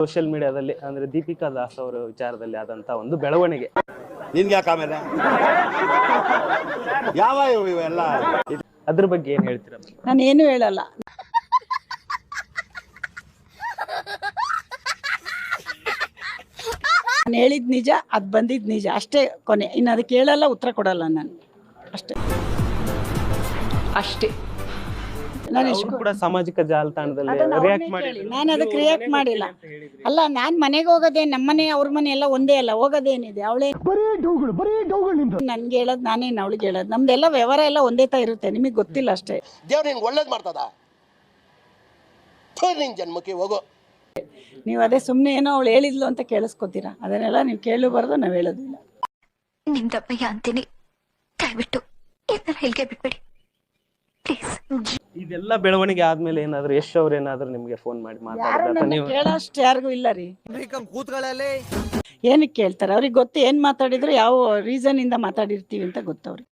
Social ಮೀಡಿಯಾದಲ್ಲಿ ಅಂದ್ರೆ ದೀಪಿಕಾ ದಾಸ್ ಅವರ ವಿಚಾರದಲ್ಲಿ ಆದಂತ ಒಂದು ಬೆಳವಣಿಗೆ ನಿನ್ಗೆ ಯಾಕೆ ಆಮೇಲೆ ಯಾವ ಇವೆಲ್ಲ ಅದ್ರ ಬಗ್ಗೆ ಏನ್ ಹೇಳ್ತೀರಾ? ನಾನು ಏನು ಹೇಳಲ್ಲ. ನಾನು ಹೇಳಿದ್ ನಿಜ, ಅದು ಬಂದಿದ್ ನಿಜ ಅಷ್ಟೇ. ಕೊನೆ ಇನ್ನು ಅದಕ್ಕೆ ಹೇಳಲ್ಲ, ಉತ್ತರ ಕೊಡಲ್ಲ ನಾನು ಅಷ್ಟೇ. ನಾನು ಕೂಡ ಸಾಮಾಜಿಕ ಜಾಲತಾಣದಲ್ಲಿ ರಿಯಾಕ್ಟ್ ಮಾಡಿ ನಾನು ಅದಕ್ಕೆ ರಿಯಾಕ್ಟ್ ಮಾಡಿಲ್ಲ. ಅಲ್ಲ, ನಾನು ಮನೆಗೆ ಹೋಗೋದೇ, ನಮ್ಮನೆ ಅವ್ರ ಮನೆ ಎಲ್ಲ ಒಂದೇ ಅಲ್ಲ, ಹೋಗೋದೇನಿದೆ. ಅವಳೇ ನನ್ಗೆ ಹೇಳೋದು, ನಾನೇನು ಅವಳಿಗೆ ಹೇಳೋದು. ನಮ್ದೆಲ್ಲ ವ್ಯವಹಾರ ಎಲ್ಲ ಒಂದೇ ತ ಇರುತ್ತೆ, ನಿಮಗೆ ಗೊತ್ತಿಲ್ಲ ಅಷ್ಟೇ. ದೇವ್ರು ನಿನ್ಗೆ ಒಳ್ಳೇದು ಮಾಡ್ತದ, ನಿನ್ ಜನ್ಮಕ್ಕೆ ಹೋಗೋ. ನೀವು ಅದೇ ಸುಮ್ಮನೆ ಏನೋ ಅವಳು ಹೇಳಿದ್ಲು ಅಂತ ಕೇಳಿಸ್ಕೊತೀರಾ, ಅದನ್ನೆಲ್ಲ ನೀವು ಕೇಳಬಾರ್ದು, ನಾವು ಹೇಳೋದಿಲ್ಲ. ನಿಮ್ದಪ್ಪಯ್ಯ ಅಂತೀನಿ, ದಯವಿಟ್ಟು ಇದನ್ನ ಹೇಳಿಕೆ ಬಿಟ್ಬಿಡಿ ಪ್ಲೀಸ್. ಇದೆಲ್ಲ ಬೆಳವಣಿಗೆ ಆದ್ಮೇಲೆ ಏನಾದ್ರು ಯಶ್ ಅವ್ರು ಏನಾದ್ರು ನಿಮ್ಗೆ ಫೋನ್ ಮಾಡಿ ಮಾತಾಡಿದ್ರೆ ನೀವು ಕೇಳೋಷ್ಟು ಯಾರಿಗೂ ಇಲ್ಲ ರೀ. ಏನಕ್ಕೆ ಕೇಳ್ತಾರೆ? ಅವ್ರಿಗೆ ಗೊತ್ತು ಏನ್ ಮಾತಾಡಿದ್ರು, ಯಾವ ರೀಸನ್ ಇಂದ ಮಾತಾಡಿರ್ತೀವಿ ಅಂತ ಗೊತ್ತವ್ರಿಗೆ.